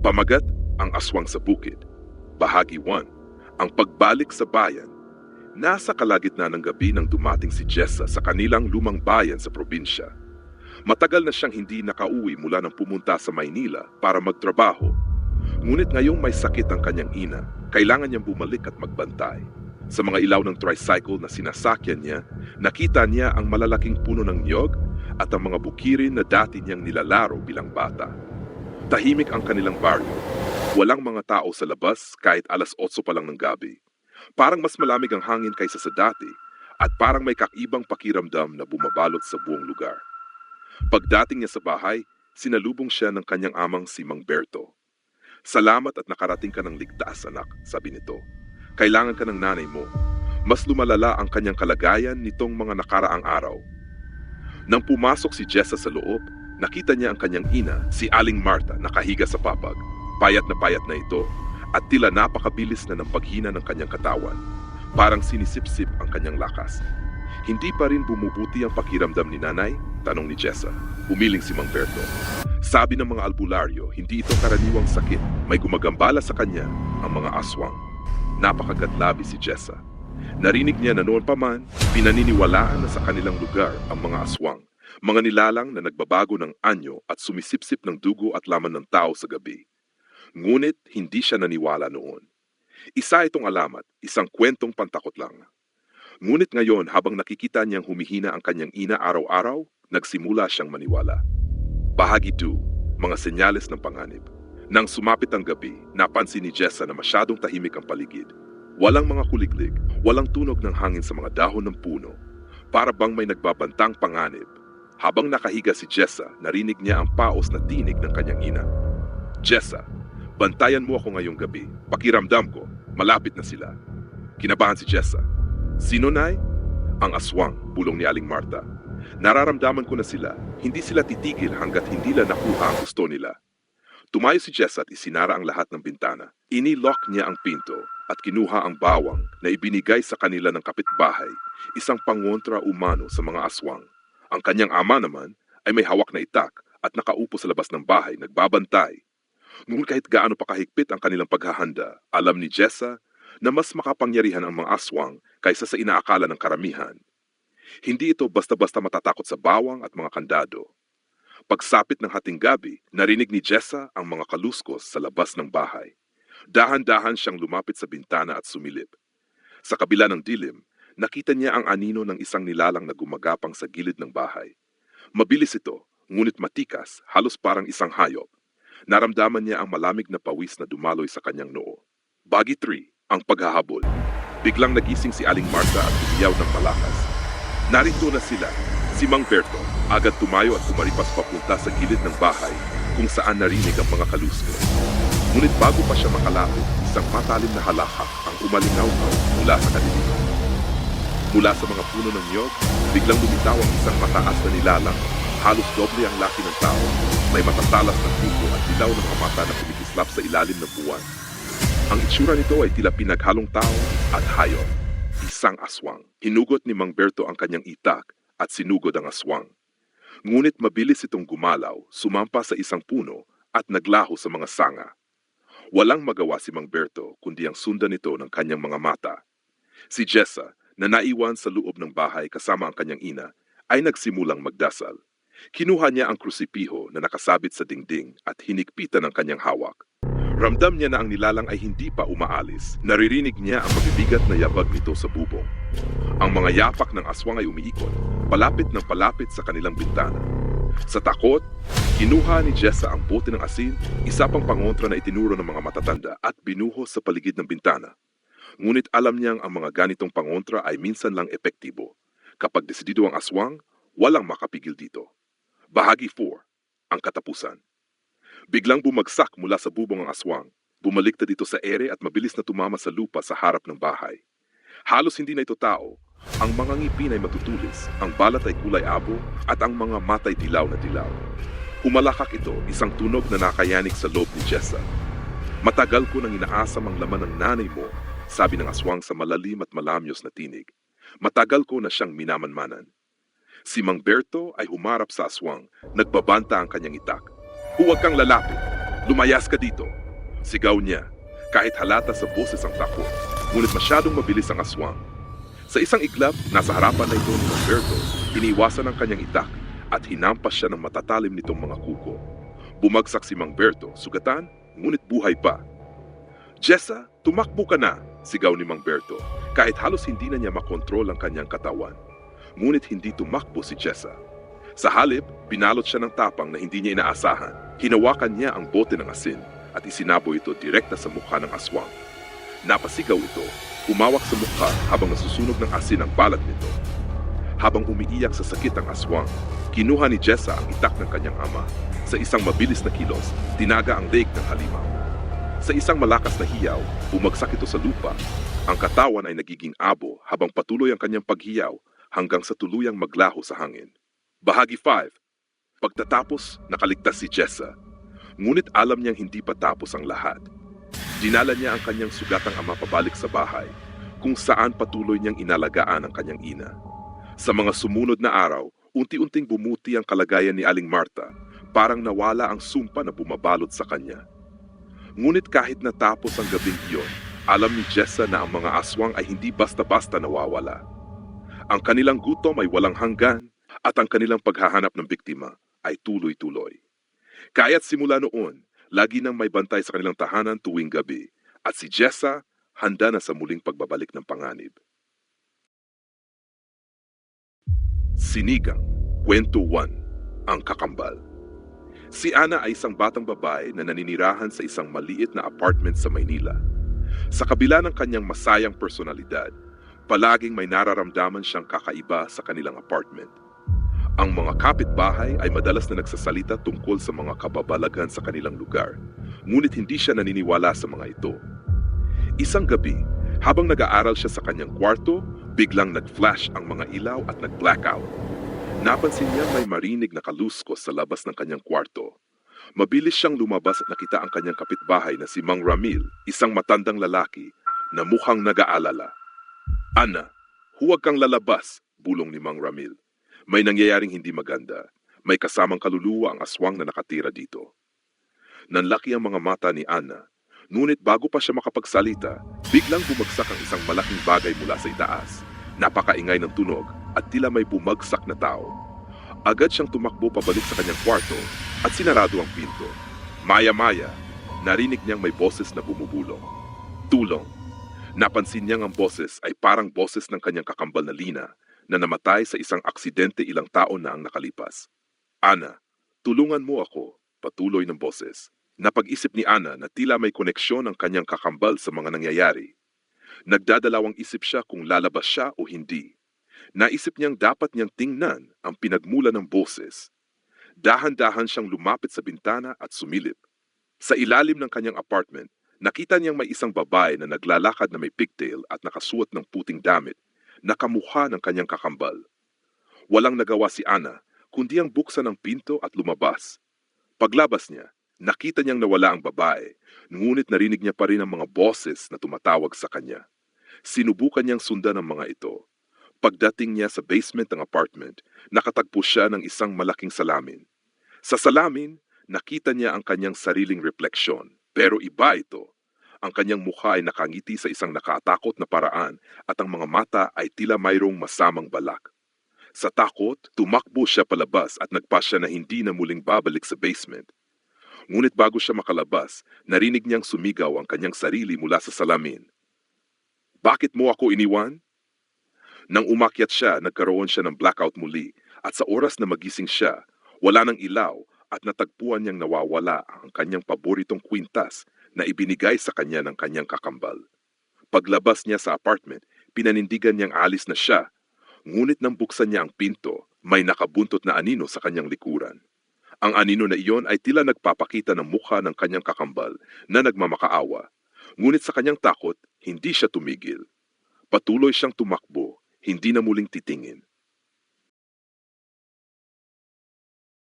Pamagat ang aswang sa bukid. Bahagi 1. Ang pagbalik sa bayan. Nasa kalagitnaan ng gabi nang dumating si Jessa sa kanilang lumang bayan sa probinsya. Matagal na siyang hindi nakauwi mula nang pumunta sa Maynila para magtrabaho. Ngunit ngayong may sakit ang kanyang ina, kailangan niyang bumalik at magbantay. Sa mga ilaw ng tricycle na sinasakyan niya, nakita niya ang malalaking puno ng niyog at ang mga bukirin na dati niyang nilalaro bilang bata. Tahimik ang kanilang baryo. Walang mga tao sa labas kahit 8:00 pa lang ng gabi. Parang mas malamig ang hangin kaysa sa dati at parang may kakaibang pakiramdam na bumabalot sa buong lugar. Pagdating niya sa bahay, sinalubong siya ng kanyang amang si Mang Berto. "Salamat at nakarating ka ng ligtas, anak," sabi nito. "Kailangan ka ng nanay mo. Mas lumalala ang kanyang kalagayan nitong mga nakaraang araw." Nang pumasok si Jessa sa loob, nakita niya ang kanyang ina, si Aling Marta, nakahiga sa papag. Payat na ito at tila napakabilis na ng paghina ng kanyang katawan. Parang sinisipsip ang kanyang lakas. "Hindi pa rin bumubuti ang pakiramdam ni nanay?" tanong ni Jessa. Umiling si Mang Berto. Sabi ng mga albularyo, hindi ito karaniwang sakit. May gumagambala sa kanya ang mga aswang. Napakagatlabi si Jessa. Narinig niya na noon pa man, pinaniniwalaan na sa kanilang lugar ang mga aswang. Mga nilalang na nagbabago ng anyo at sumisipsip ng dugo at laman ng tao sa gabi. Ngunit hindi siya naniwala noon. Isa itong alamat, isang kwentong pantakot lang. Ngunit ngayon habang nakikita niyang humihina ang kanyang ina araw-araw, nagsimula siyang maniwala. Bahagi 2, mga senyales ng panganib. Nang sumapit ang gabi, napansin ni Jessa na masyadong tahimik ang paligid. Walang mga kuliglig, walang tunog ng hangin sa mga dahon ng puno. Para bang may nagbabantang panganib. Habang nakahiga si Jessa, narinig niya ang paos na tinig ng kanyang ina. "Jessa, bantayan mo ako ngayong gabi. Pakiramdam ko, malapit na sila." Kinabahan si Jessa. "Sino, nay?" "Ang aswang," bulong ni Aling Marta. "Nararamdaman ko na sila. Hindi sila titigil hanggat hindi nila nakuha ang gusto nila." Tumayo si Jessa at isinara ang lahat ng bintana. Inilock niya ang pinto at kinuha ang bawang na ibinigay sa kanila ng kapitbahay, isang pangontra umano sa mga aswang. Ang kanyang ama naman ay may hawak na itak at nakaupo sa labas ng bahay nagbabantay. Ngunit kahit gaano pa kahigpit ang kanilang paghahanda, alam ni Jessa na mas makapangyarihan ang mga aswang kaysa sa inaakala ng karamihan. Hindi ito basta-basta matatakot sa bawang at mga kandado. Pagsapit ng hating gabi, narinig ni Jessa ang mga kaluskos sa labas ng bahay. Dahan-dahan siyang lumapit sa bintana at sumilip. Sa kabila ng dilim, nakita niya ang anino ng isang nilalang na gumagapang sa gilid ng bahay. Mabilis ito, ngunit matikas, halos parang isang hayop. Naramdaman niya ang malamig na pawis na dumaloy sa kanyang noo. Bahagi 3, ang paghahabol. Biglang nagising si Aling Marta at umiyaw ng malakas. Narito na sila. Si Mang Berto agad tumayo at kumaripas papunta sa gilid ng bahay kung saan narinig ang mga kaluskos. Ngunit bago pa siya makalapit, isang matalim na halakak ang umalingaw-ngaw mula sa kadiliman. Mula sa mga puno ng niyog, biglang lumitaw ang isang mataas na nilalang. Halos doble ang laki ng tao. May matatalas na puso at dilaw ng mga mata na kumikislap sa ilalim ng buwan. Ang itsura nito ay tila pinaghalong tao at hayop. Isang aswang. Hinugot ni Mang Berto ang kanyang itak at sinugod ang aswang. Ngunit mabilis itong gumalaw, sumampa sa isang puno at naglaho sa mga sanga. Walang magawa si Mang Berto kundi ang sundan nito ng kanyang mga mata. Si Jessa, na naiwan sa loob ng bahay kasama ang kanyang ina, ay nagsimulang magdasal. Kinuha niya ang krusipiho na nakasabit sa dingding at hinigpitan ang kanyang hawak. Ramdam niya na ang nilalang ay hindi pa umaalis. Naririnig niya ang mabibigat na yabag nito sa bubong. Ang mga yapak ng aswang ay umiikot, palapit ng palapit sa kanilang bintana. Sa takot, kinuha ni Jessa ang bote ng asin, isa pang pangontra na itinuro ng mga matatanda at binuhos sa paligid ng bintana. Ngunit alam niyang ang mga ganitong pangontra ay minsan lang epektibo. Kapag desidido ang aswang, walang makapigil dito. Bahagi 4, ang katapusan. Biglang bumagsak mula sa bubong ang aswang. Bumaliktad ito sa ere at mabilis na tumama sa lupa sa harap ng bahay. Halos hindi na ito tao. Ang mga ngipin ay matutulis, ang balat ay kulay abo, at ang mga mata ay dilaw na dilaw. Humalakak ito, isang tunog na nakayanig sa loob ni Jessa. "Matagal ko nang inaasam ang laman ng nanay mo," sabi ng aswang sa malalim at malamyos na tinig. "Matagal ko na siyang minamanmanan." Si Mang Berto ay humarap sa aswang, nagbabanta ang kanyang itak. "Huwag kang lalapit. Lumayas ka dito! Sigaw niya, kahit halata sa boses ang takot, ngunit masyadong mabilis ang aswang. Sa isang iglap, nasa harapan na ito ni Humberto, iniwasan ang kanyang itak at hinampas siya ng matatalim nitong mga kuko. Bumagsak si Mang Berto, sugatan, ngunit buhay pa. Jessa, tumakbo ka na! Sigaw ni Mang Berto, kahit halos hindi na niya makontrol ang kanyang katawan. Ngunit hindi tumakbo si Jessa. Sa halip, binalot siya ng tapang na hindi niya inaasahan. Hinawakan niya ang bote ng asin at isinabo ito direkta sa mukha ng aswang. Napasigaw ito, umawak sa mukha habang nasusunog ng asin ang balat nito. Habang umiiyak sa sakit ang aswang, kinuha ni Jessa ang itak ng kanyang ama. Sa isang mabilis na kilos, tinaga ang leeg ng halimaw. Sa isang malakas na hiyaw, bumagsak ito sa lupa. Ang katawan ay nagiging abo habang patuloy ang kanyang paghiyaw hanggang sa tuluyang maglaho sa hangin. Bahagi 5. Pagtatapos, nakaligtas si Jessa. Ngunit alam niyang hindi pa tapos ang lahat. Dinala niya ang kanyang sugatang ama pabalik sa bahay, kung saan patuloy niyang inalagaan ang kanyang ina. Sa mga sumunod na araw, unti-unting bumuti ang kalagayan ni Aling Marta, parang nawala ang sumpa na bumabalot sa kanya. Ngunit kahit natapos ang gabing iyon, alam ni Jessa na ang mga aswang ay hindi basta-basta nawawala. Ang kanilang gutom ay walang hanggan at ang kanilang paghahanap ng biktima ay tuloy-tuloy. Kaya't simula noon, lagi nang may bantay sa kanilang tahanan tuwing gabi at si Jessa handa na sa muling pagbabalik ng panganib. Sinigang, Kwento 1, Ang Kakambal. Si Ana ay isang batang babae na naninirahan sa isang maliit na apartment sa Maynila. Sa kabila ng kanyang masayang personalidad, palaging may nararamdaman siyang kakaiba sa kanilang apartment. Ang mga kapitbahay ay madalas na nagsasalita tungkol sa mga kababalaghan sa kanilang lugar, ngunit hindi siya naniniwala sa mga ito. Isang gabi, habang nag-aaral siya sa kanyang kwarto, biglang nag-flash ang mga ilaw at nag-blackout. Napansin niya may marinig na kaluskos sa labas ng kanyang kwarto. Mabilis siyang lumabas at nakita ang kanyang kapitbahay na si Mang Ramil, isang matandang lalaki na mukhang nag-aalala. "Ana, huwag kang lalabas," bulong ni Mang Ramil. "May nangyayaring hindi maganda. May kasamang kaluluwa ang aswang na nakatira dito." Nanlaki ang mga mata ni Ana, ngunit bago pa siya makapagsalita, biglang bumagsak ang isang malaking bagay mula sa itaas. Napakaingay ng tunog at tila may bumagsak na tao. Agad siyang tumakbo pabalik sa kanyang kwarto at sinarado ang pinto. Maya-maya, narinig niyang may boses na bumubulong. Tulong! Napansin niyang ang boses ay parang boses ng kanyang kakambal na Lina na namatay sa isang aksidente ilang taon na ang nakalipas. "Ana, tulungan mo ako," patuloy ng boses. Napag-isip ni Ana na tila may koneksyon ang kanyang kakambal sa mga nangyayari. Nagdadalawang isip siya kung lalabas siya o hindi. Naisip niyang dapat niyang tingnan ang pinagmula ng boses. Dahan-dahan siyang lumapit sa bintana at sumilip. Sa ilalim ng kanyang apartment, nakita niyang may isang babae na naglalakad na may pigtail at nakasuot ng puting damit, nakamukha ng kanyang kakambal. Walang nagawa si Ana, kundi ang buksan ng pinto at lumabas. Paglabas niya, nakita niyang nawala ang babae, ngunit narinig niya pa rin ang mga boses na tumatawag sa kanya. Sinubukan niyang sundan ang mga ito. Pagdating niya sa basement ng apartment, nakatagpo siya ng isang malaking salamin. Sa salamin, nakita niya ang kanyang sariling refleksyon, pero iba ito. Ang kanyang mukha ay nakangiti sa isang nakatakot na paraan at ang mga mata ay tila mayroong masamang balak. Sa takot, tumakbo siya palabas at nagpasya na hindi na muling babalik sa basement. Ngunit bago siya makalabas, narinig niyang sumigaw ang kanyang sarili mula sa salamin. "Bakit mo ako iniwan?" Nang umakyat siya, nagkaroon siya ng blackout muli at sa oras na magising siya, wala ng ilaw at natagpuan niyang nawawala ang kanyang paboritong kwintas na ibinigay sa kanya ng kanyang kakambal. Paglabas niya sa apartment, pinanindigan niyang alis na siya, ngunit nang buksan niya ang pinto, may nakabuntot na anino sa kanyang likuran. Ang anino na iyon ay tila nagpapakita ng mukha ng kanyang kakambal na nagmamakaawa, ngunit sa kanyang takot, hindi siya tumigil. Patuloy siyang tumakbo, hindi na muling titingin.